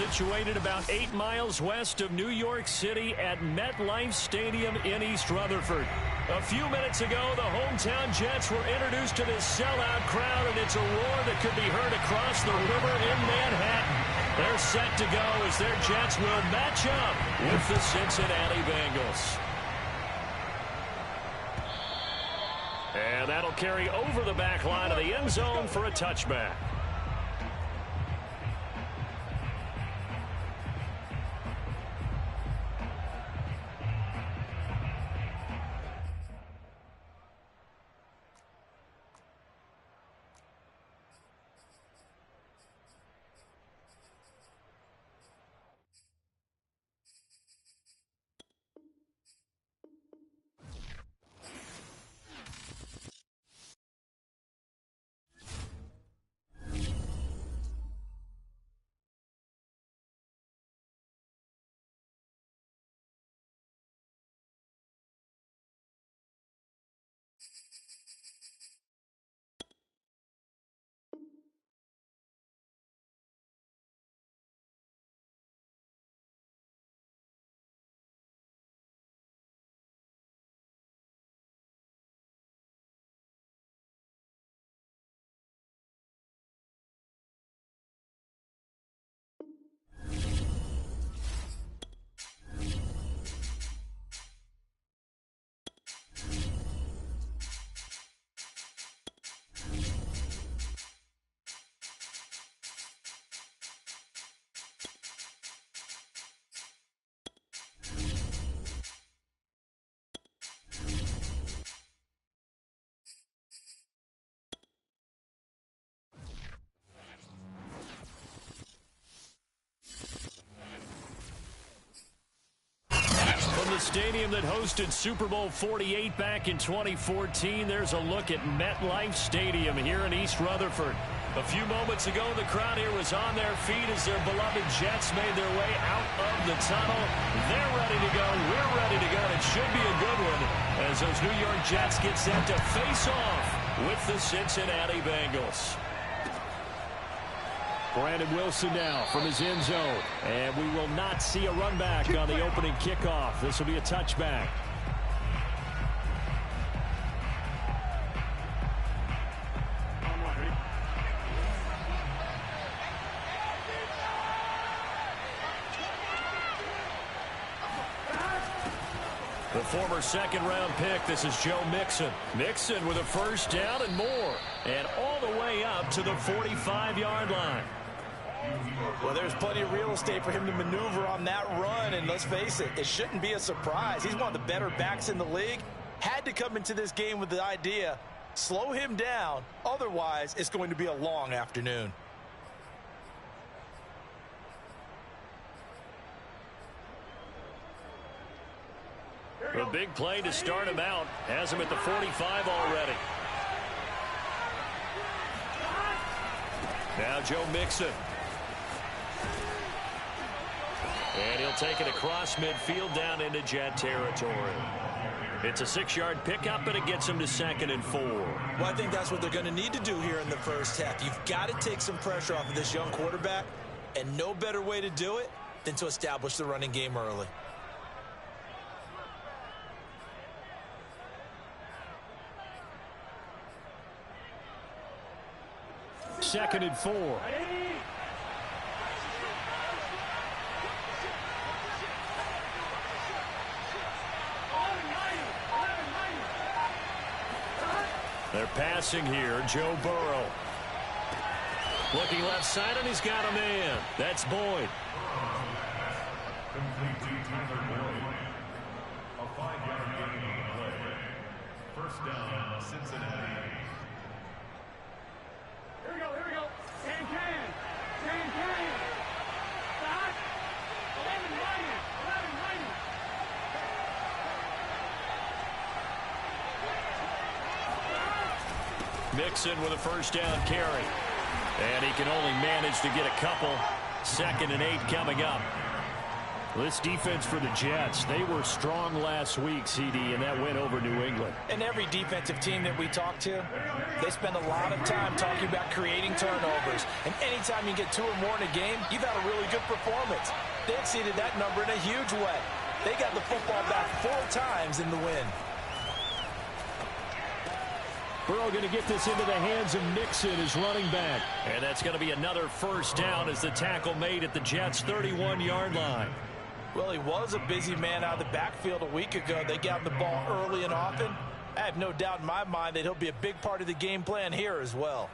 situated about 8 miles west of New York City at MetLife Stadium in East Rutherford. A few minutes ago, the hometown Jets were introduced to this sellout crowd, and it's a roar that could be heard across the river in Manhattan. They're set to go as their Jets will match up with the Cincinnati Bengals. And that'll carry over the back line of the end zone for a touchback. The stadium that hosted Super Bowl 48 back in 2014, there's a look at MetLife Stadium here in East Rutherford. A few moments ago, the crowd here was on their feet as their beloved Jets made their way out of the tunnel. They're ready to go. We're ready to go. It should be a good one as those New York Jets get set to face off with the Cincinnati Bengals. Brandon Wilson now from his end zone. And we will not see a run back on the opening kickoff. This will be a touchback. The former second-round pick, this is Joe Mixon. Mixon with a first down and more. And all the way up to the 45-yard line. Well, there's plenty of real estate for him to maneuver on that run, and let's face it, it shouldn't be a surprise. He's one of the better backs in the league. Had to come into this game with the idea, slow him down, otherwise it's going to be a long afternoon. A big play to start him out. Has him at the 45 already. Now Joe Mixon. And he'll take it across midfield down into Jet territory. It's a 6-yard pickup, and it gets him to 2nd and 4. Well, I think that's what they're going to need to do here in the first half. You've got to take some pressure off of this young quarterback, and no better way to do it than to establish the running game early. Second and 4. They're passing here. Joe Burrow. Looking left side, and he's got a man. That's Boyd. Complete to Tyler Boyd. A 5-yard gain on the play. First down, Cincinnati. Here we go, here we go. Can. Stop. 11 minus. Mixon with a first down carry. And he can only manage to get a couple. 2nd and 8 coming up. This defense for the Jets, they were strong last week, CD, and that win over New England. And every defensive team that we talk to, they spend a lot of time talking about creating turnovers. And anytime you get 2 or more in a game, you've had a really good performance. They exceeded that number in a huge way. They got the football back 4 times in the win. Burrow going to get this into the hands of Nixon as running back. And that's going to be another first down as the tackle made at the Jets' 31-yard line. Well, he was a busy man out of the backfield a week ago. They got him the ball early and often. I have no doubt in my mind that he'll be a big part of the game plan here as well.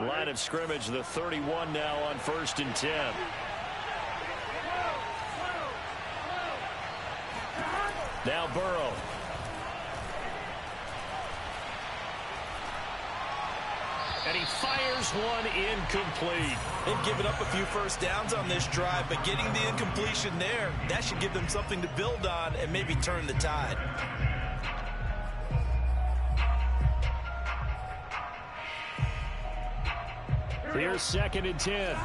Line of scrimmage, the 31 now on 1st and 10. Now Burrow. And he fires one incomplete. They've given up a few first downs on this drive, but getting the incompletion there, that should give them something to build on and maybe turn the tide. Here's 2nd and 10.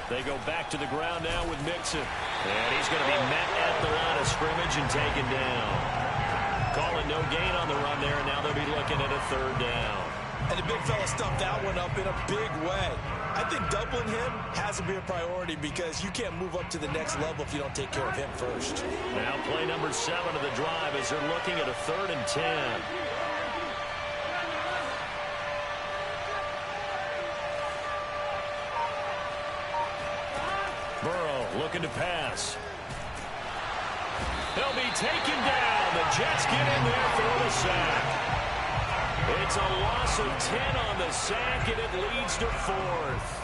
They go back to the ground now with Mixon. And he's going to be met at the line of scrimmage and taken down. Calling no gain on the run there, and now they'll be looking at a 3rd down. And the big fella stuffed that one up in a big way. I think doubling him has to be a priority because you can't move up to the next level if you don't take care of him first. Now play number 7 of the drive as they're looking at a 3rd and 10. Burrow looking to pass. He'll be taken down. The Jets get in there for the sack. It's a loss of 10 on the sack, and it leads to 4th.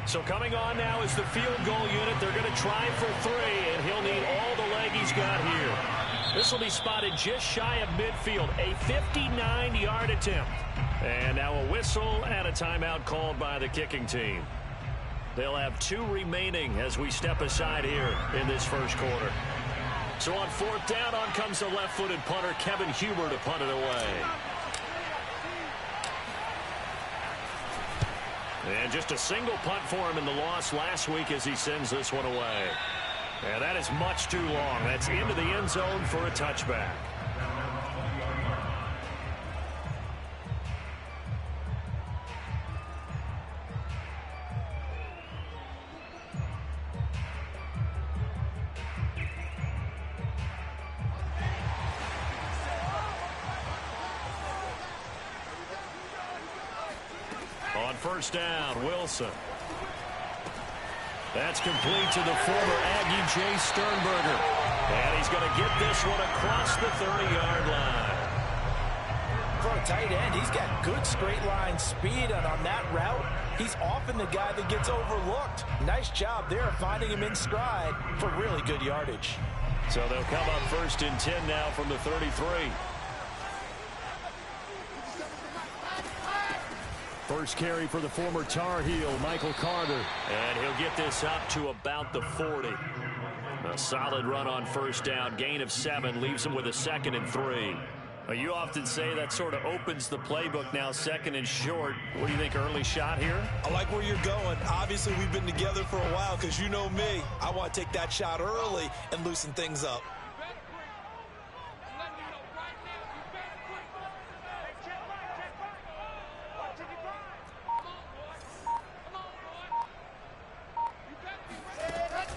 So coming on now is the field goal unit. They're going to try for 3, and he'll need all the leg he's got here. This will be spotted just shy of midfield, a 59-yard attempt. And now a whistle and a timeout called by the kicking team. They'll have 2 remaining as we step aside here in this first quarter. So on 4th down, on comes the left-footed punter, Kevin Huber, to punt it away. And just a single punt for him in the loss last week as he sends this one away. And that is much too long. That's into the end zone for a touchback. On 1st down, Wilson. That's complete to the former Aggie, Jay Sternberger. And he's going to get this one across the 30-yard line. For a tight end, he's got good straight line speed, and on that route, he's often the guy that gets overlooked. Nice job there finding him in stride for really good yardage. So they'll come up 1st and 10 now from the 33. First carry for the former Tar Heel, Michael Carter. And he'll get this up to about the 40. A solid run on 1st down. Gain of 7 leaves him with a 2nd and 3. Well, you often say that sort of opens the playbook now, 2nd and short. What do you think, early shot here? I like where you're going. Obviously, we've been together for a while because you know me. I want to take that shot early and loosen things up.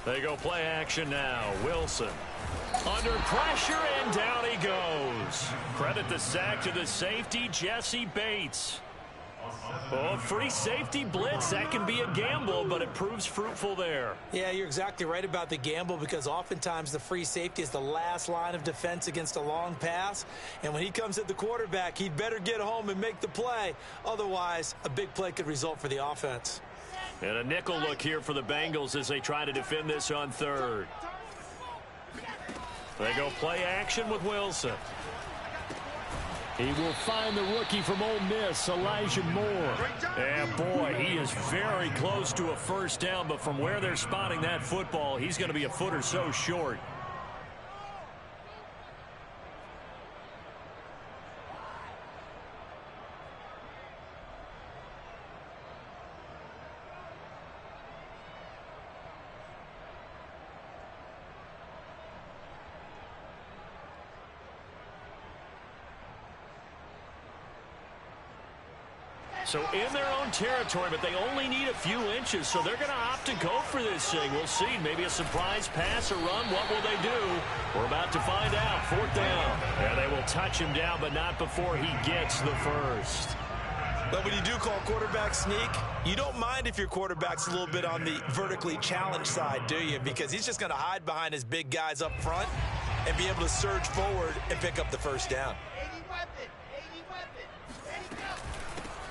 They go play action now. Wilson under pressure, and down he goes. Credit the sack to the safety, Jesse Bates. Oh, free safety blitz. That can be a gamble, but it proves fruitful there. Yeah, you're exactly right about the gamble because oftentimes the free safety is the last line of defense against a long pass. And when he comes at the quarterback, he'd better get home and make the play. Otherwise, a big play could result for the offense. And a nickel look here for the Bengals as they try to defend this on third. They go play action with Wilson. He will find the rookie from Ole Miss, Elijah Moore. And boy, he is very close to a first down, but from where they're spotting that football, he's going to be a foot or so short. So in their own territory, but they only need a few inches, so they're going to opt to go for this thing. We'll see. Maybe a surprise pass or run. What will they do? We're about to find out. Fourth down. And they will touch him down, but not before he gets the first. But when you do call quarterback sneak, you don't mind if your quarterback's a little bit on the vertically challenged side, do you? Because he's just going to hide behind his big guys up front and be able to surge forward and pick up the first down.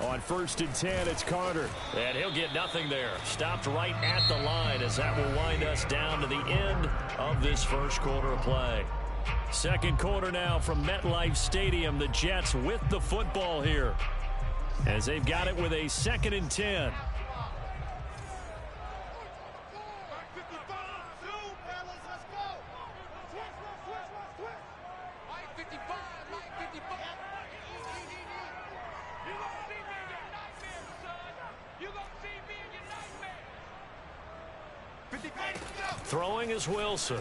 On 1st and 10, it's Carter. And he'll get nothing there. Stopped right at the line as that will wind us down to the end of this first quarter of play. Second quarter now from MetLife Stadium. The Jets with the football here as they've got it with a 2nd and 10. Throwing is Wilson.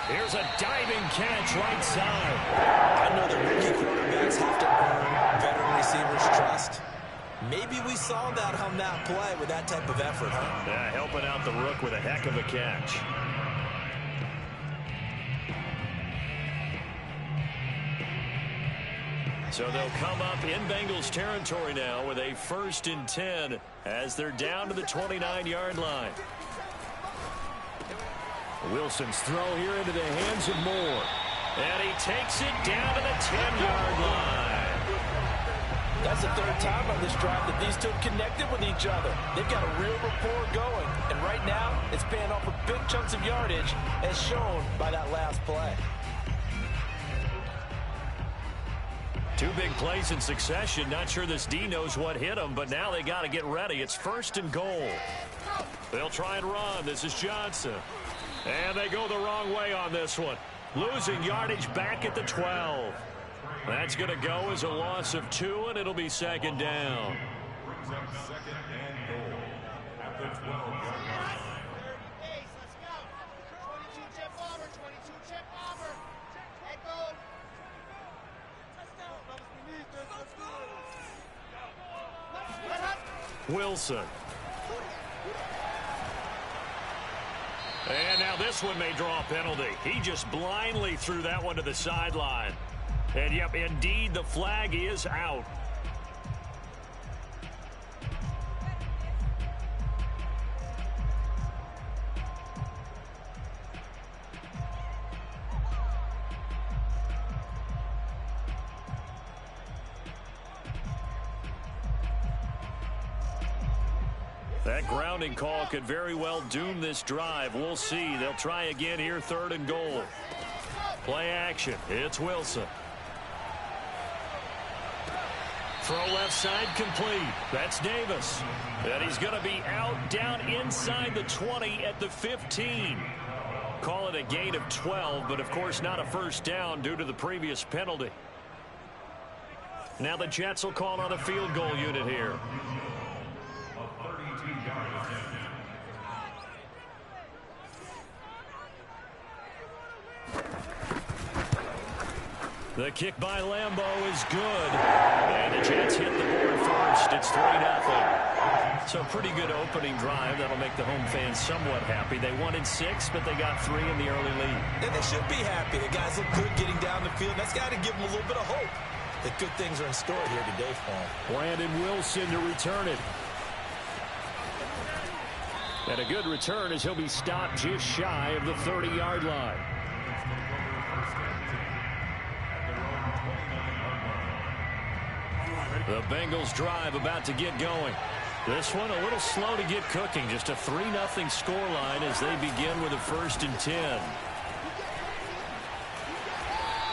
Here's a diving catch right side. I know the rookie quarterbacks have to earn veteran receivers' trust. Maybe we saw that on that play with that type of effort, huh? Yeah, helping out the rook with a heck of a catch. So they'll come up in Bengals territory now with a 1st and 10 as they're down to the 29-yard line. Wilson's throw here into the hands of Moore. And he takes it down to the 10-yard line. That's the third time on this drive that these two have connected with each other. They've got a real rapport going. And right now, it's paying off for big chunks of yardage as shown by that last play. Two big plays in succession. Not sure this D knows what hit him, but now they got to get ready. It's 1st and goal. They'll try and run. This is Johnson. And they go the wrong way on this one. Losing yardage back at the 12. That's going to go as a loss of 2, and it'll be 2nd down. Brings up 2nd and goal at the 12-yard line. Let's go. 22 chip bomber, 22 chip bomber. Echo. Wilson. And now this one may draw a penalty. He just blindly threw that one to the sideline. And yep, indeed, the flag is out. That grounding call could very well doom this drive. We'll see. They'll try again here, 3rd and goal. Play action. It's Wilson. Throw left side complete. That's Davis. And he's going to be out down inside the 20 at the 15. Call it a gain of 12, but of course not a first down due to the previous penalty. Now the Jets will call on a field goal unit here. The kick by Lambeau is good. And the Jets hit the board first. It's 3-0. So pretty good opening drive. That'll make the home fans somewhat happy. They wanted 6, but they got 3 in the early lead. And they should be happy. The guys look good getting down the field. That's got to give them a little bit of hope. The good things are in store here today for him. Brandon Wilson to return it. And a good return as he'll be stopped just shy of the 30-yard line. The Bengals drive about to get going. This one a little slow to get cooking. Just a 3-0 scoreline as they begin with a 1st and 10.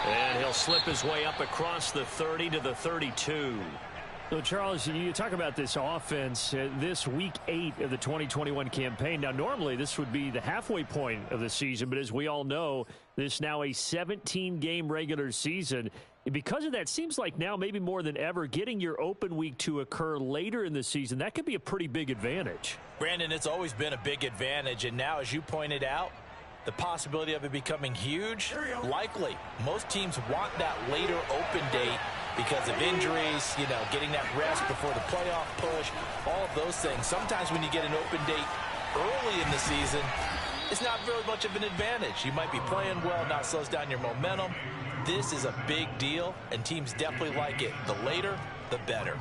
And he'll slip his way up across the 30 to the 32. So, Charles, you talk about this offense, this week 8 of the 2021 campaign. Now, normally this would be the halfway point of the season, but as we all know, this now a 17-game regular season. And because of that, seems like now maybe more than ever, getting your open week to occur later in the season, that could be a pretty big advantage. Brandon, it's always been a big advantage, and now, as you pointed out, the possibility of it becoming huge, likely. Most teams want that later open date because of injuries, you know, getting that rest before the playoff push, all of those things. Sometimes when you get an open date early in the season, it's not very much of an advantage. You might be playing well, not slows down your momentum. This is a big deal, and teams definitely like it. The later, the better.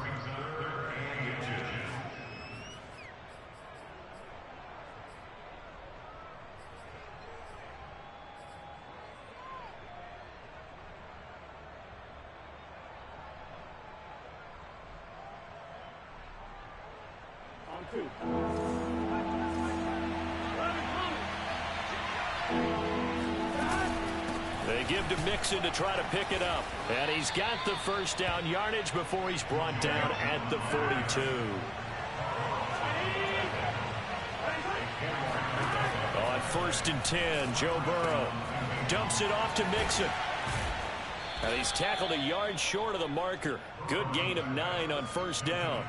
They give to Mixon to try to pick it up. And he's got the 1st down yardage before he's brought down at the 42. On 1st and 10, Joe Burrow dumps it off to Mixon. And he's tackled a yard short of the marker. Good gain of 9 on 1st down.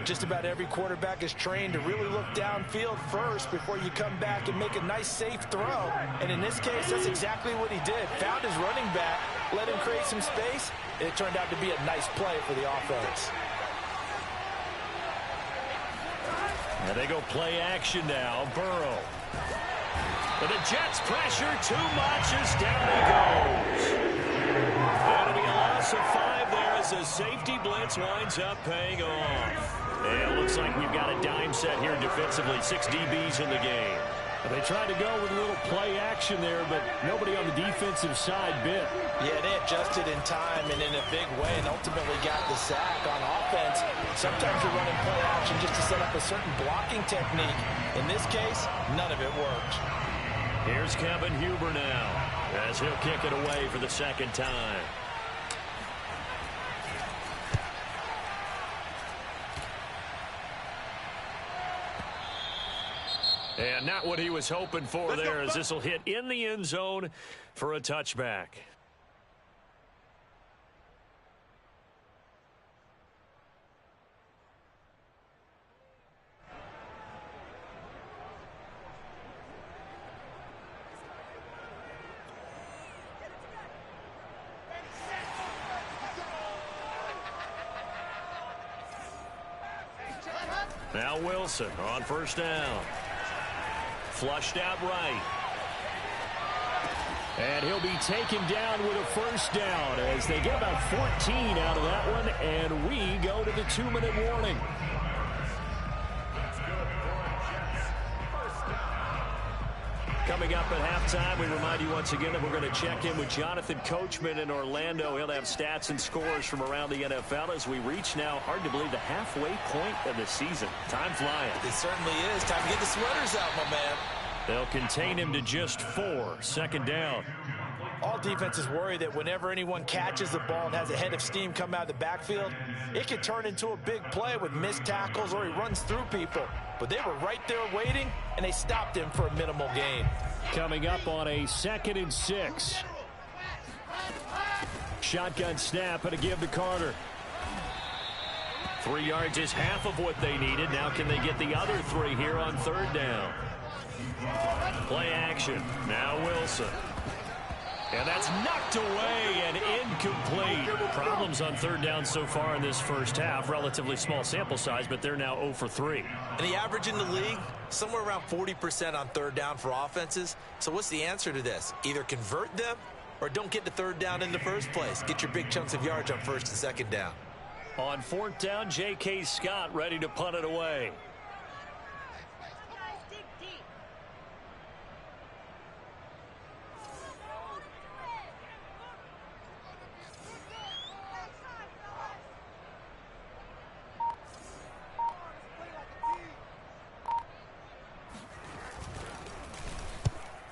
Just about every quarterback is trained to really look downfield first before you come back and make a nice, safe throw. And in this case, that's exactly what he did. Found his running back, let him create some space, and it turned out to be a nice play for the offense. And they go play action now. Burrow. And the Jets pressure too much as down he goes. That'll be a loss of 5 there as the safety blitz winds up paying off. And it looks like we've got a dime set here defensively. 6 DBs in the game. And they tried to go with a little play action there, but nobody on the defensive side bit. Yeah, they adjusted in time and in a big way and ultimately got the sack on offense. Sometimes you're running play action just to set up a certain blocking technique. In this case, none of it worked. Here's Kevin Huber now as he'll kick it away for the 2nd time. And not what he was hoping for there, as this will hit in the end zone for a touchback. Now Wilson on 1st down. Flushed out right. And he'll be taken down with a 1st down as they get about 14 out of that one, and we go to the 2-minute warning. Coming up at halftime, we remind you once again that we're going to check in with Jonathan Coachman in Orlando. He'll have stats and scores from around the NFL as we reach now, hard to believe, the halfway point of the season. Time flying. It certainly is. Time to get the sweaters out, my man. They'll contain him to just 4. 2nd down. All defenses worry that whenever anyone catches the ball and has a head of steam come out of the backfield, it could turn into a big play with missed tackles or he runs through people. But they were right there waiting, and they stopped him for a minimal gain. Coming up on a 2nd and 6. Shotgun snap and a give to Carter. 3 yards is half of what they needed. Now can they get the other 3 here on 3rd down? Play action. Now Wilson. And that's knocked away and incomplete. Problems on 3rd down so far in this first half. Relatively small sample size, but they're now 0 for 3. And the average in the league, somewhere around 40% on 3rd down for offenses. So what's the answer to this? Either convert them or don't get to third down in the first place. Get your big chunks of yards on first and second down. On fourth down, J.K. Scott ready to punt it away.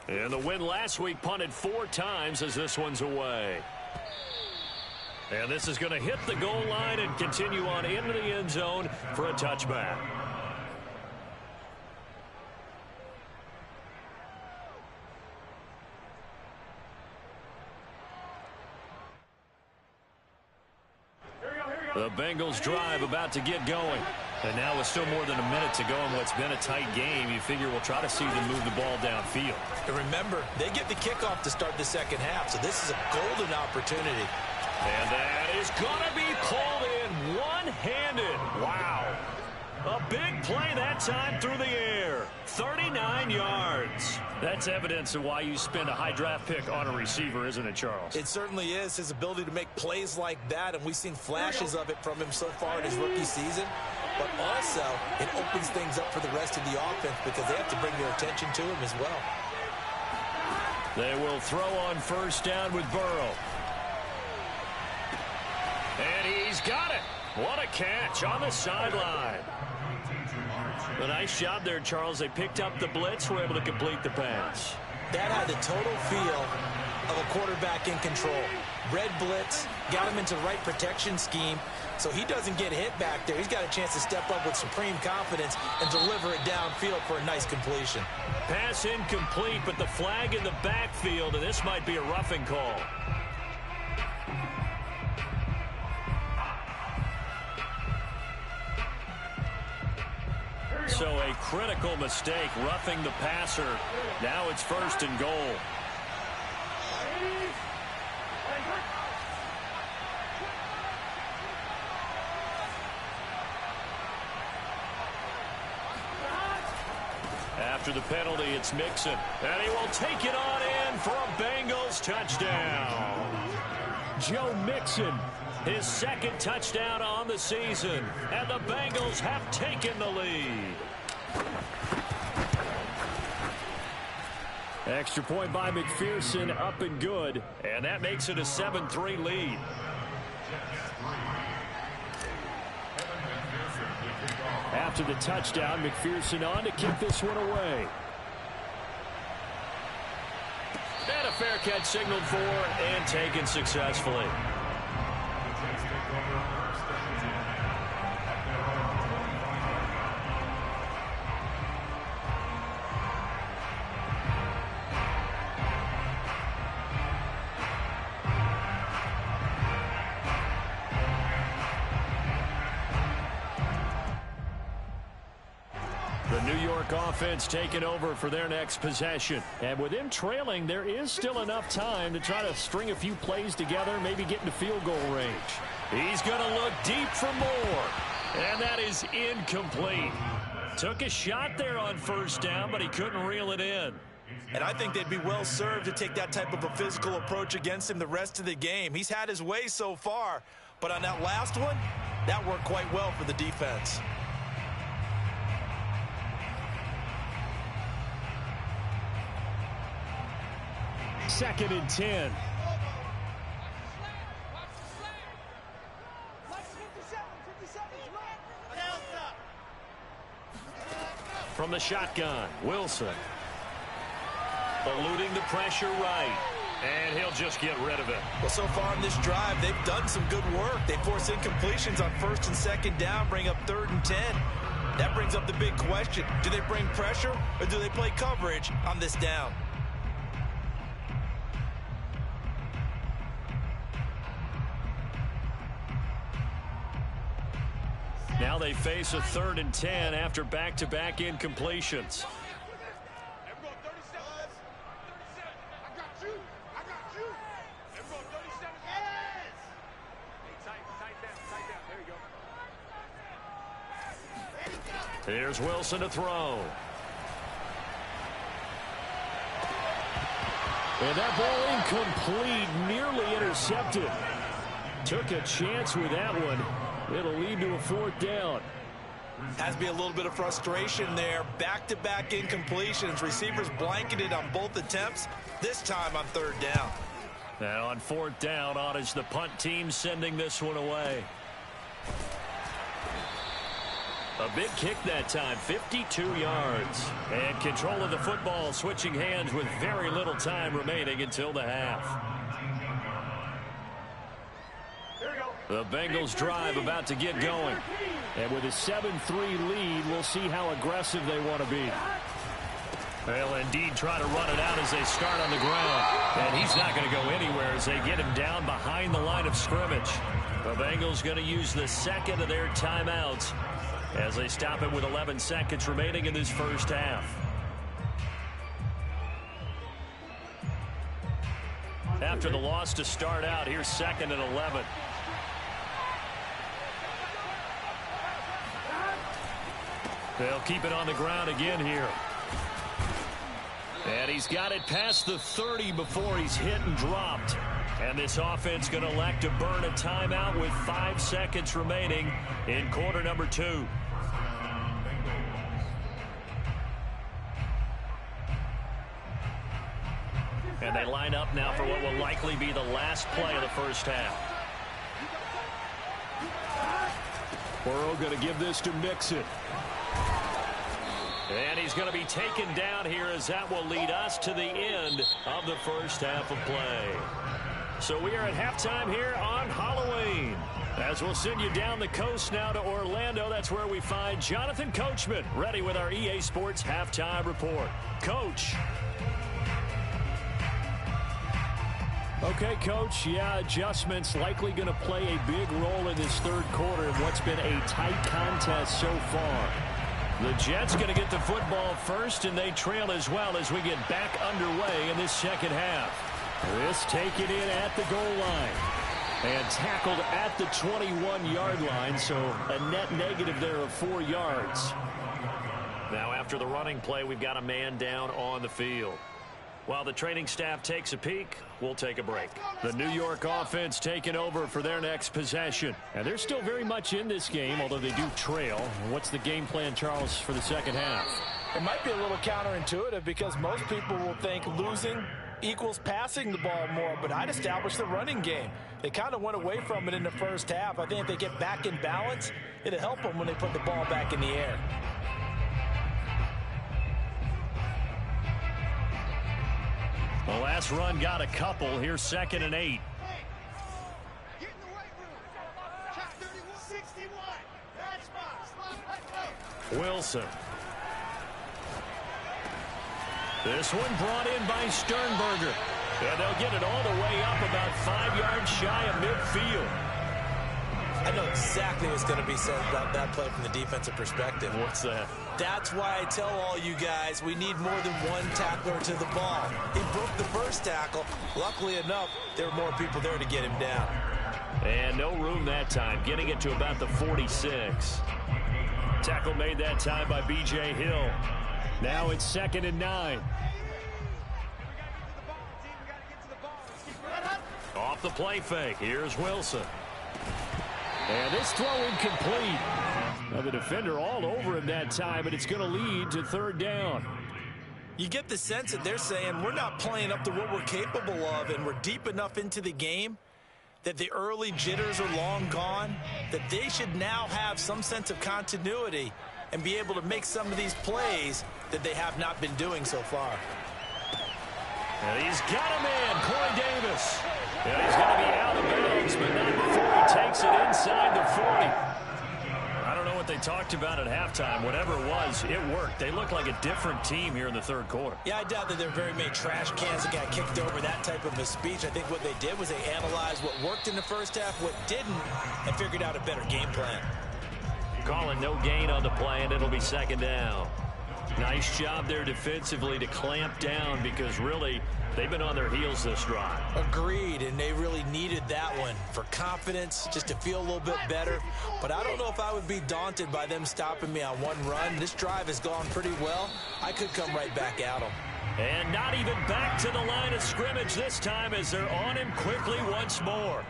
And the win last week punted 4 times as this one's away. And this is going to hit the goal line and continue on into the end zone for a touchback. The Bengals drive about to get going. And now with still more than a minute to go in what's been a tight game, you figure we'll try to see them move the ball downfield. And remember, they get the kickoff to start the second half, so this is a golden opportunity. And that is going to be pulled in one-handed. Wow. A big play that time through the air. 39 yards. That's evidence of why you spend a high draft pick on a receiver, isn't it, Charles? It certainly is. His ability to make plays like that, and we've seen flashes of it from him so far in his rookie season. But also, it opens things up for the rest of the offense because they have to bring their attention to him as well. They will throw on first down with Burrow. And he's got it. What a catch on the sideline. A nice job there, Charles. They picked up the blitz, were able to complete the pass. That had the total feel of a quarterback in control. Red blitz, got him into the right protection scheme, so he doesn't get hit back there. He's got a chance to step up with supreme confidence and deliver it downfield for a nice completion. Pass incomplete, but the flag in the backfield, and this might be a roughing call. So a critical mistake, roughing the passer. Now it's first and goal. After the penalty, it's Mixon. And he will take it on in for a Bengals touchdown. Joe Mixon, his second touchdown on the season. And the Bengals have taken the lead. Extra point by McPherson, up and good. And that makes it a 7-3 lead. After the touchdown, McPherson on to kick this one away. And a fair catch signaled for and taken successfully. Offense taking over for their next possession. And with him trailing, there is still enough time to try to string a few plays together, maybe get into field goal range. He's going to look deep for more. And that is incomplete. Took a shot there on first down, but he couldn't reel it in. And I think they'd be well served to take that type of a physical approach against him the rest of the game. He's had his way so far, but on that last one, that worked quite well for the defense. Second and 10. From the shotgun, Wilson. Eluding the pressure right. And he'll just get rid of it. Well, so far in this drive, they've done some good work. They force incompletions on first and second down, bring up 3rd and 10. That brings up the big question. Do they bring pressure or do they play coverage on this down? Now they face a 3rd and 10 after back-to-back incompletions. Here's Wilson to throw. And that ball incomplete, nearly intercepted. Took a chance with that one. It'll lead to a 4th down. Has to be a little bit of frustration there. Back-to-back incompletions. Receivers blanketed on both attempts. This time on 3rd down. And on 4th down, on is the punt team sending this one away. A big kick that time, 52 yards. And control of the football, switching hands with very little time remaining until the half. The Bengals drive about to get going. And with a 7-3 lead, we'll see how aggressive they want to be. They'll indeed try to run it out as they start on the ground. And he's not going to go anywhere as they get him down behind the line of scrimmage. The Bengals going to use the second of their timeouts as they stop it with 11 seconds remaining in this first half. After the loss to start out, here's 2nd and 11. They'll keep it on the ground again here. And he's got it past the 30 before he's hit and dropped. And this offense going to elect to burn a timeout with 5 seconds remaining in quarter number 2. And they line up now for what will likely be the last play of the first half. Burrow going to give this to Mixon. And he's going to be taken down here as that will lead us to the end of the first half of play. So we are at halftime here on Halloween. As we'll send you down the coast now to Orlando, that's where we find Jonathan Coachman ready with our EA Sports Halftime Report. Coach. Okay, Coach. Yeah, adjustments likely going to play a big role in this 3rd quarter in what's been a tight contest so far. The Jets going to get the football first, and they trail as well as we get back underway in this second half. This taken in at the goal line and tackled at the 21-yard line, so a net negative there of 4 yards. Now after the running play, we've got a man down on the field. While the training staff takes a peek, we'll take a break. The New York offense taking over for their next possession. And they're still very much in this game, although they do trail. What's the game plan, Charles, for the second half? It might be a little counterintuitive because most people will think losing equals passing the ball more, but I'd establish the running game. They kind of went away from it in the first half. I think if they get back in balance, it'll help them when they put the ball back in the air. The last run got a couple. Here's 2nd and 8. Get in the right room. Check 31. 61. That's box. Wilson. This one brought in by Sternberger. And they'll get it all the way up about 5 yards shy of midfield. I know exactly what's going to be said about that play from the defensive perspective. What's that? That's why I tell all you guys we need more than one tackler to the ball. He broke the first tackle. Luckily enough, there were more people there to get him down. And no room that time, getting it to about the 46. Tackle made that time by B.J. Hill. Now it's 2nd and 9. Off the play fake. Here's Wilson. And this throw incomplete. Now the defender all over him that time, but it's going to lead to 3rd down. You get the sense that they're saying we're not playing up to what we're capable of, and we're deep enough into the game that the early jitters are long gone, that they should now have some sense of continuity and be able to make some of these plays that they have not been doing so far. And he's got him in, Corey Davis. And he's going to be out of bounds, but not before he takes it inside the 40. I don't know what they talked about at halftime. Whatever it was, it worked. They look like a different team here in the 3rd quarter. Yeah, I doubt that there are very many trash cans that got kicked over, that type of a speech. I think what they did was they analyzed what worked in the first half, what didn't, and figured out a better game plan. Calling no gain on the play, and it'll be 2nd down. Nice job there defensively to clamp down because really they've been on their heels this drive. Agreed, and they really needed that one for confidence, just to feel a little bit better. But I don't know if I would be daunted by them stopping me on one run. This drive has gone pretty well. I could come right back at them. And not even back to the line of scrimmage this time as they're on him quickly once more.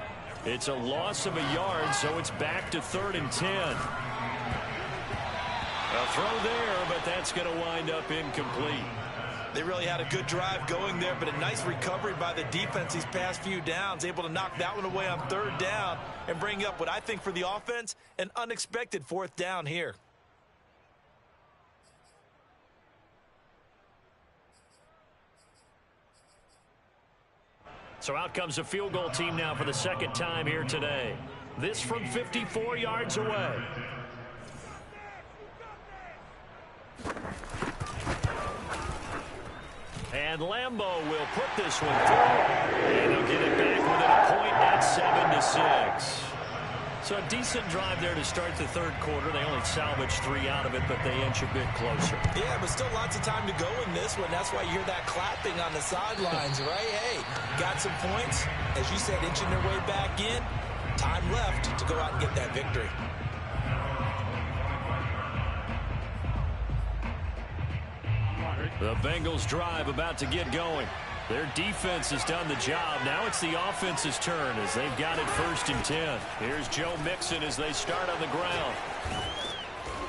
It's a loss of a yard, so it's back to 3rd and 10. A throw there, but that's going to wind up incomplete. They really had a good drive going there, but a nice recovery by the defense these past few downs, able to knock that one away on 3rd down and bring up what I think for the offense, an unexpected 4th down here. So out comes a field goal team now for the 2nd time here today. This from 54 yards away. And Lambeau will put this one through. And he'll get it back within a point at 7-6. So a decent drive there to start the 3rd quarter. They only salvaged 3 out of it, but they inch a bit closer. Yeah, but still lots of time to go in this one. That's why you hear that clapping on the sidelines, right? Hey, got some points. As you said, inching their way back in. Time left to go out and get that victory. The Bengals drive about to get going. Their defense has done the job. Now it's the offense's turn as they've got it 1st and 10. Here's Joe Mixon as they start on the ground.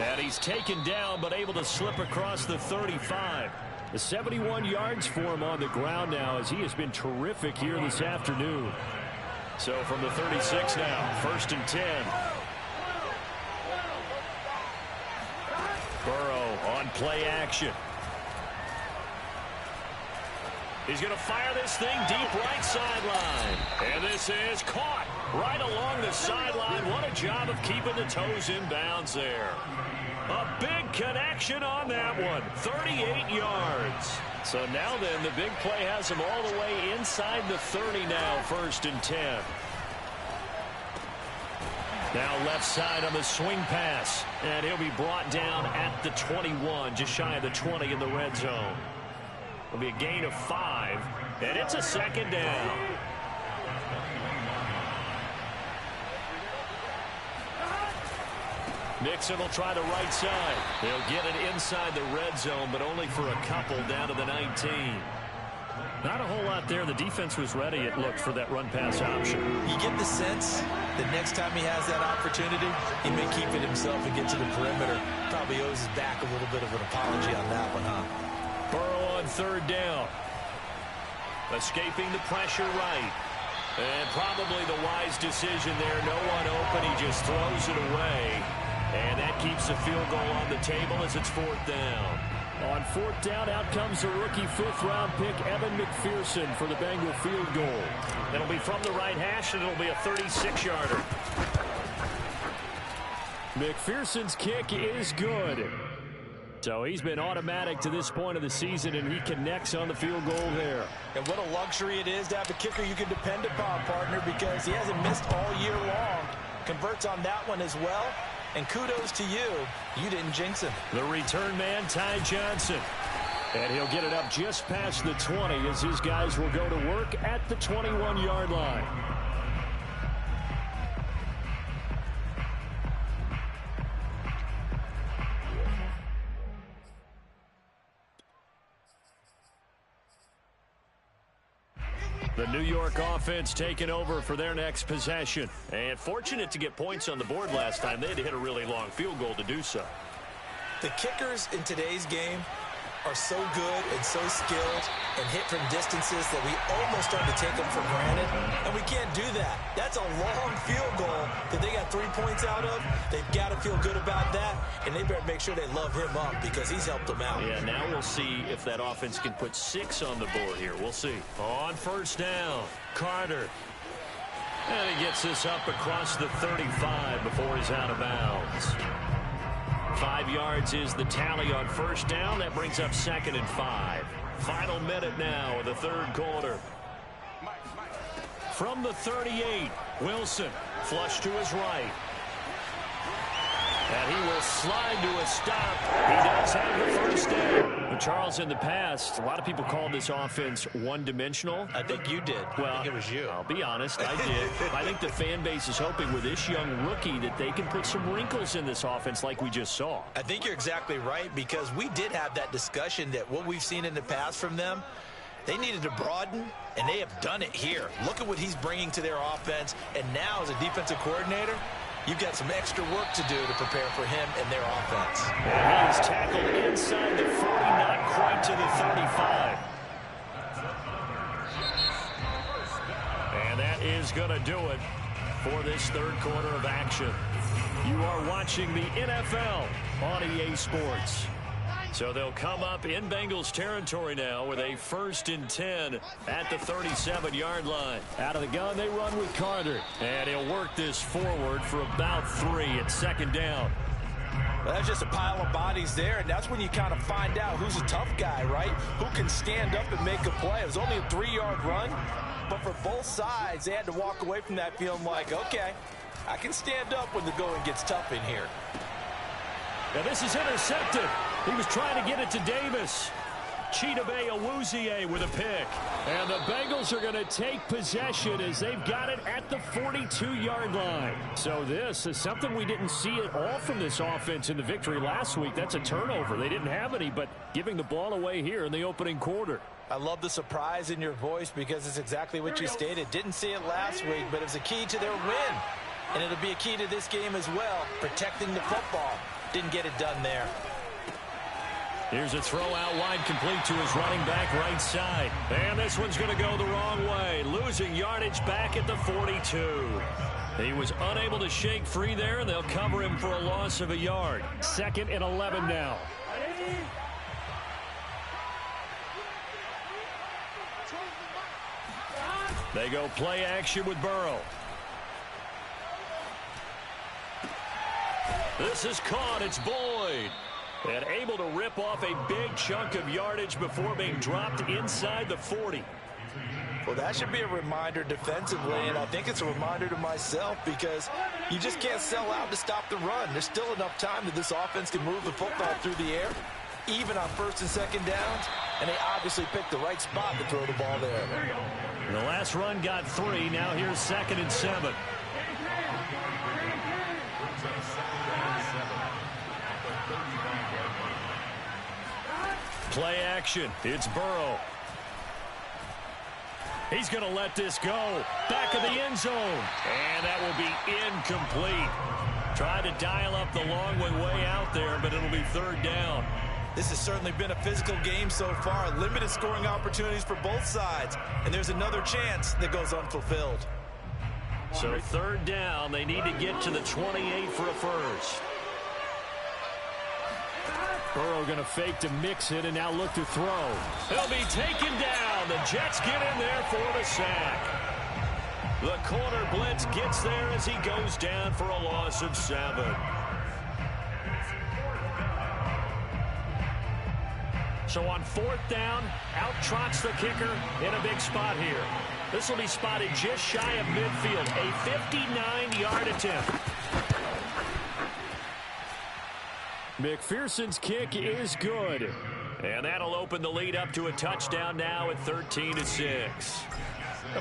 And he's taken down but able to slip across the 35. The 71 yards for him on the ground now as he has been terrific here this afternoon. So from the 36 now, 1st and 10. Burrow on play action. He's going to fire this thing deep right sideline. And this is caught right along the sideline. What a job of keeping the toes in bounds there. A big connection on that one. 38 yards. So now then, the big play has him all the way inside the 30 now, 1st and 10. Now left side on the swing pass. And he'll be brought down at the 21, just shy of the 20 in the red zone. It'll be a gain of 5, and it's a 2nd down. Mixon will try the right side. They'll get it inside the red zone, but only for a couple down to the 19. Not a whole lot there. The defense was ready, it looked, for that run-pass option. You get the sense that next time he has that opportunity, he may keep it himself and get to the perimeter. Probably owes his back a little bit of an apology on that one, huh? Burrow on 3rd down. Escaping the pressure right. And probably the wise decision there. No one open. He just throws it away. And that keeps the field goal on the table as it's 4th down. On 4th down, out comes the rookie 5th-round pick, Evan McPherson, for the Bengal field goal. It'll be from the right hash, and it'll be a 36-yarder. McPherson's kick is good. So he's been automatic to this point of the season, and he connects on the field goal there. And what a luxury it is to have a kicker you can depend upon, partner, because he hasn't missed all year long. Converts on that one as well. And kudos to you. You didn't jinx him. The return man, Ty Johnson. And he'll get it up just past the 20 as his guys will go to work at the 21-yard line. The New York offense taking over for their next possession. And fortunate to get points on the board last time. They had to hit a really long field goal to do so. The kickers in today's game are so good and so skilled and hit from distances that we almost start to take them for granted. And we can't do that. That's a long field goal that they got 3 points out of. They've got to feel good about that. And they better make sure they love him up because he's helped them out. Yeah, now we'll see if that offense can put 6 on the board here. We'll see. On 1st down, Carter. And he gets this up across the 35 before he's out of bounds. 5 yards is the tally on 1st down. That brings up 2nd and 5. Final minute now of the 3rd quarter. From the 38, Wilson, flush to his right. And he will slide to a stop. He does have the first down. But Charles, in the past, a lot of people called this offense one-dimensional. I think you did. Well, I think it was you. I'll be honest, I did. I think the fan base is hoping with this young rookie that they can put some wrinkles in this offense like we just saw. I think you're exactly right, because we did have that discussion that what we've seen in the past from them, they needed to broaden, and they have done it here. Look at what he's bringing to their offense, and now as a defensive coordinator, you've got some extra work to do to prepare for him and their offense. And he is tackled inside the 40, not quite to the 35. And that is going to do it for this third quarter of action. You are watching the NFL on EA Sports. So they'll come up in Bengals territory now with a 1st and 10 at the 37-yard line. Out of the gun, they run with Carter. And he'll work this forward for about 3 at 2nd down. Well, that's just a pile of bodies there, and that's when you kind of find out who's a tough guy, right? Who can stand up and make a play. It was only a 3-yard run, but for both sides, they had to walk away from that feeling like, okay, I can stand up when the going gets tough in here. Now this is intercepted. He was trying to get it to Davis. Chidobe Awuzie with a pick. And the Bengals are going to take possession as they've got it at the 42-yard line. So this is something we didn't see at all from this offense in the victory last week. That's a turnover. They didn't have any, but giving the ball away here in the opening quarter. I love the surprise in your voice, because it's exactly what you stated. Didn't see it last week, but it was a key to their win. And it'll be a key to this game as well, protecting the football. Didn't get it done there. Here's a throw out wide, complete to his running back right side. And this one's going to go the wrong way. Losing yardage back at the 42. He was unable to shake free there, and they'll cover him for a loss of a yard. 2nd and 11 now. They go play action with Burrow. This is caught. It's Boyd. And able to rip off a big chunk of yardage before being dropped inside the 40. Well, that should be a reminder defensively, and I think it's a reminder to myself, because you just can't sell out to stop the run. There's still enough time that this offense can move the football through the air, even on 1st and 2nd downs, and they obviously picked the right spot to throw the ball there. The last run got 3. Now here's 2nd and 7. Play action. It's Burrow. He's going to let this go. Back of the end zone. And that will be incomplete. Tried to dial up the long way out there, but it'll be 3rd down. This has certainly been a physical game so far. Limited scoring opportunities for both sides. And there's another chance that goes unfulfilled. So 3rd down. They need to get to the 28 for a first. Burrow going to fake to mix it and now look to throw. He'll be taken down. The Jets get in there for the sack. The corner blitz gets there as he goes down for a loss of 7. So on 4th down, out trots the kicker in a big spot here. This will be spotted just shy of midfield. A 59-yard attempt. McPherson's kick is good. And that'll open the lead up to a touchdown now at 13-6.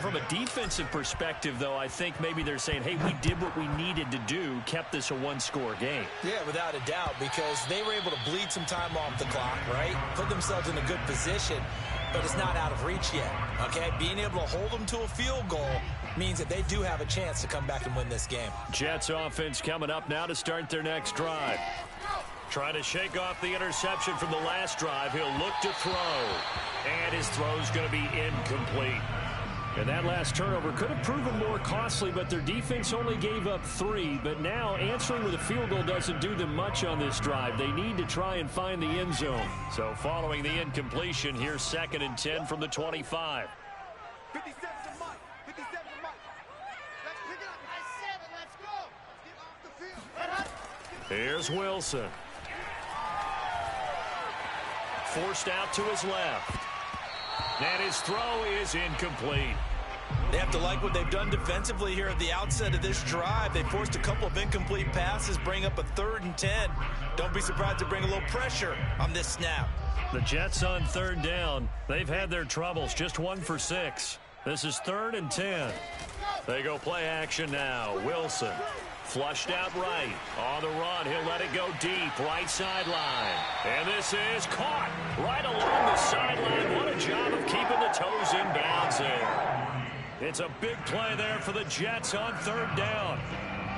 From a defensive perspective, though, I think maybe they're saying, hey, we did what we needed to do, kept this a 1-score game. Yeah, without a doubt, because they were able to bleed some time off the clock, right? Put themselves in a good position, but it's not out of reach yet, okay? Being able to hold them to a field goal means that they do have a chance to come back and win this game. Jets offense coming up now to start their next drive. Trying to shake off the interception from the last drive. He'll look to throw. And his throw's going to be incomplete. And that last turnover could have proven more costly, but their defense only gave up 3. But now answering with a field goal doesn't do them much on this drive. They need to try and find the end zone. So following the incompletion, here's 2nd and 10 from the 25. 57 to Mike. 57 to Mike. Let's pick it up. Nice 7. Let's go. Get off the field. Here's Wilson. Forced out to his left. And his throw is incomplete. They have to like what they've done defensively here at the outset of this drive. They forced a couple of incomplete passes, bring up a 3rd and 10. Don't be surprised to bring a little pressure on this snap. The Jets on 3rd down. They've had their troubles, just 1 for 6. This is 3rd and 10. They go play action now. Wilson flushed out right. On the run, he'll let it go deep, right sideline. And this is caught right along the sideline. What a job of keeping the toes in bounds there. It's a big play there for the Jets on 3rd down.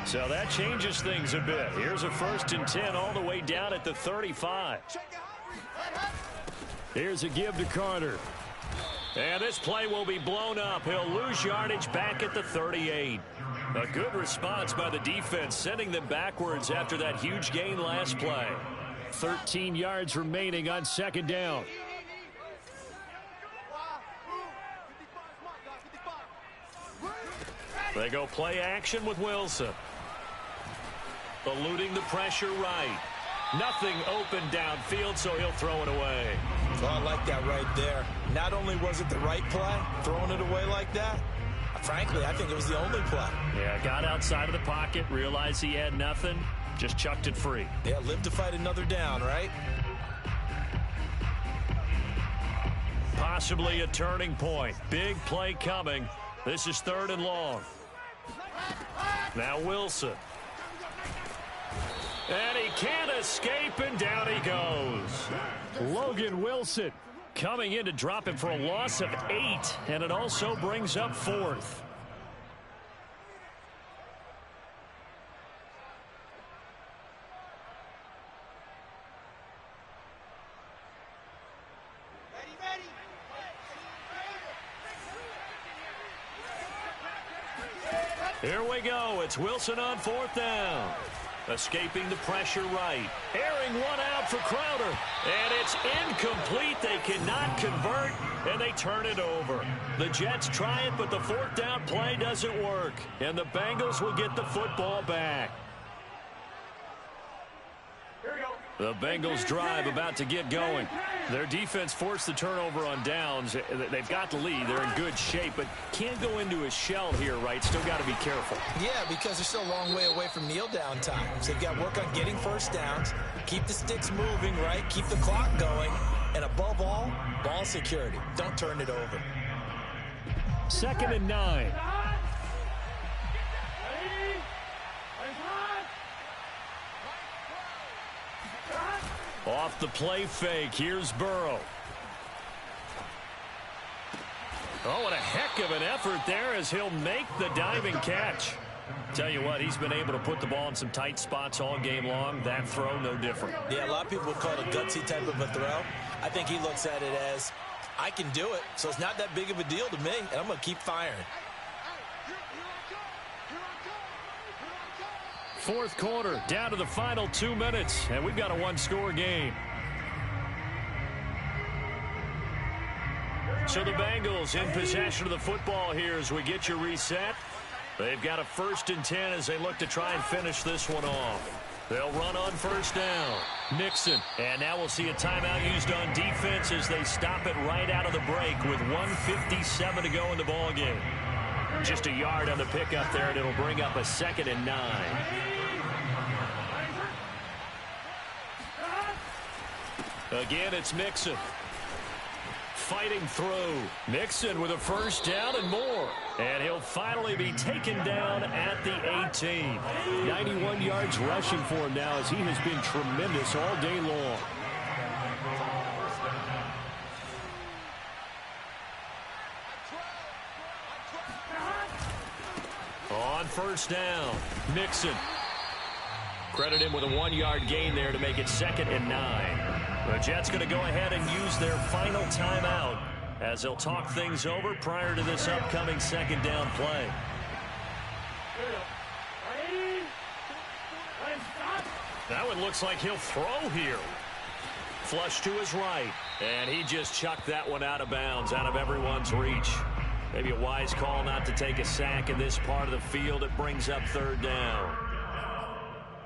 So that changes things a bit. Here's a 1st and 10 all the way down at the 35. Here's a give to Carter. And this play will be blown up. He'll lose yardage back at the 38. A good response by the defense, sending them backwards after that huge gain last play. 13 yards remaining on 2nd down. They go play action with Wilson. Eluding the pressure right. Nothing open downfield, so he'll throw it away. Oh, I like that right there. Not only was it the right play, throwing it away like that, frankly, I think it was the only play. Yeah, got outside of the pocket, realized he had nothing, just chucked it free. Yeah, live to fight another down, right? Possibly a turning point. Big play coming. This is 3rd and long. Now Wilson. And he can't escape, and down he goes. Logan Wilson coming in to drop it for a loss of 8, and it also brings up 4th. Here we go. It's Wilson on 4th down. Escaping the pressure right. Airing one out for Crowder. And it's incomplete. They cannot convert, and they turn it over. The Jets try it, but the 4th down play doesn't work. And the Bengals will get the football back. The Bengals drive about to get going. Their defense forced the turnover on downs. They've got the lead. They're in good shape, but can't go into a shell here, right? Still got to be careful. Yeah, because they're still a long way away from kneel down time. So they've got to work on getting 1st downs, keep the sticks moving, right? Keep the clock going. And above all, ball security. Don't turn it over. 2nd and 9. Off the play fake, here's Burrow. Oh, what a heck of an effort there as he'll make the diving catch. Tell you what, he's been able to put the ball in some tight spots all game long. That throw, no different. Yeah, a lot of people would call it a gutsy type of a throw. I think he looks at it as, I can do it, so it's not that big of a deal to me, and I'm going to keep firing. 4th quarter, down to the final 2 minutes, and we've got a 1-score game. So the Bengals in possession of the football here as we get you reset. They've got a 1st and 10 as they look to try and finish this one off. They'll run on 1st down. Nixon. And now we'll see a timeout used on defense as they stop it right out of the break with 1:57 to go in the ball game. Just a yard on the pickup there, and it'll bring up a 2nd and 9. Again, it's Mixon. Fighting through. Mixon with a 1st down and more. And he'll finally be taken down at the 18. 91 yards rushing for him now as he has been tremendous all day long. On 1st down, Mixon. Credit him with a 1-yard gain there to make it 2nd and 9. The Jets going to go ahead and use their final timeout as they'll talk things over prior to this upcoming 2nd down play. That one looks like he'll throw here. Flush to his right, and he just chucked that one out of bounds, out of everyone's reach. Maybe a wise call not to take a sack in this part of the field. It brings up 3rd down.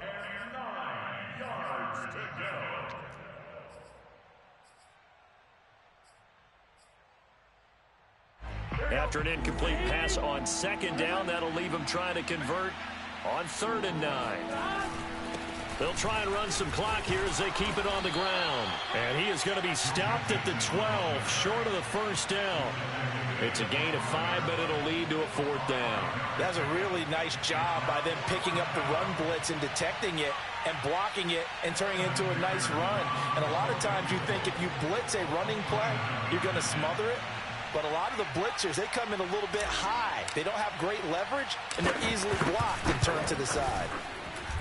And 9 yards to go. After an incomplete pass on second down, that'll leave him trying to convert on 3rd and 9. They'll try and run some clock here as they keep it on the ground. And he is going to be stopped at the 12, short of the first down. It's a gain of 5, but it'll lead to a 4th down. That's a really nice job by them picking up the run blitz and detecting it and blocking it and turning it into a nice run. And a lot of times you think if you blitz a running play, you're going to smother it. But a lot of the blitzers, they come in a little bit high. They don't have great leverage, and they're easily blocked and turned to the side.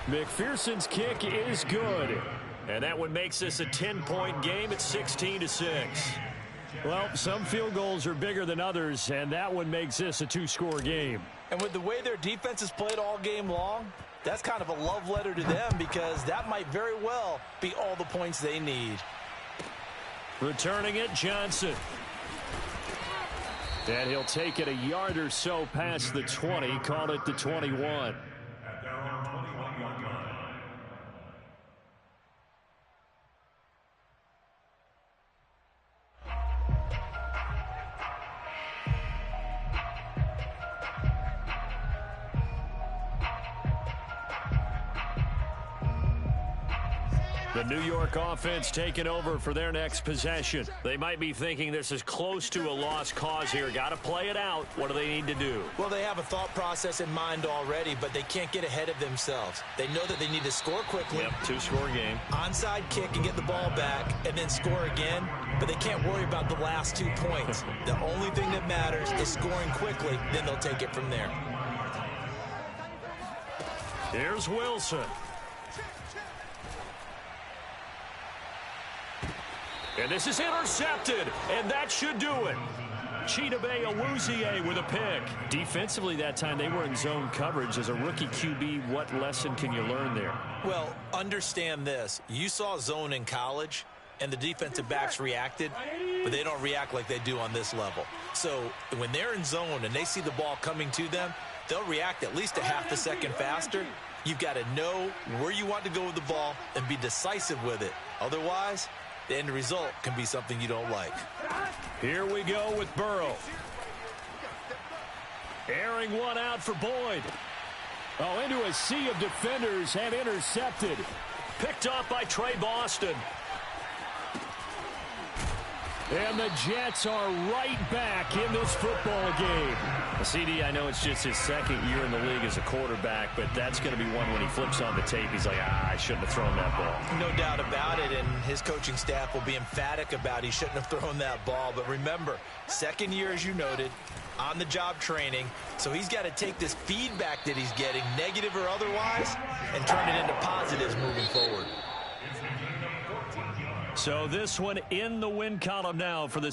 McPherson's kick is good. And that one makes this a 10-point game at 16-6. Well, some field goals are bigger than others, and that one makes this a 2-score game. And with the way their defense has played all game long, that's kind of a love letter to them because that might very well be all the points they need. Returning it, Johnson. And he'll take it a yard or so past the 20, call it the 21. At their own 21-yard line. The New York offense taking over for their next possession. They might be thinking this is close to a lost cause here. Got to play it out. What do they need to do? Well, they have a thought process in mind already, but they can't get ahead of themselves. They know that they need to score quickly. Yep, 2-score game. Onside kick and get the ball back and then score again, but they can't worry about the last 2 points. The only thing that matters is scoring quickly, then they'll take it from there. Here's Wilson. And this is intercepted, and that should do it. Chidobe Awuzie with a pick. Defensively that time, they were in zone coverage. As a rookie QB, what lesson can you learn there? Well, understand this. You saw zone in college, and the defensive backs reacted, but they don't react like they do on this level. So when they're in zone and they see the ball coming to them, they'll react at least a half a second faster. You've got to know where you want to go with the ball and be decisive with it. Otherwise, the end result can be something you don't like. Here we go with Burrow. Airing one out for Boyd. Oh, into a sea of defenders and intercepted. Picked off by Trey Boston. And the Jets are right back in this football game. CD, I know it's just his second year in the league as a quarterback, but that's going to be one when he flips on the tape. He's like, I shouldn't have thrown that ball. No doubt about it, and his coaching staff will be emphatic about he shouldn't have thrown that ball. But remember, second year, as you noted, on-the-job training, so he's got to take this feedback that he's getting, negative or otherwise, and turn it into positives moving forward. So this one in the win column now for the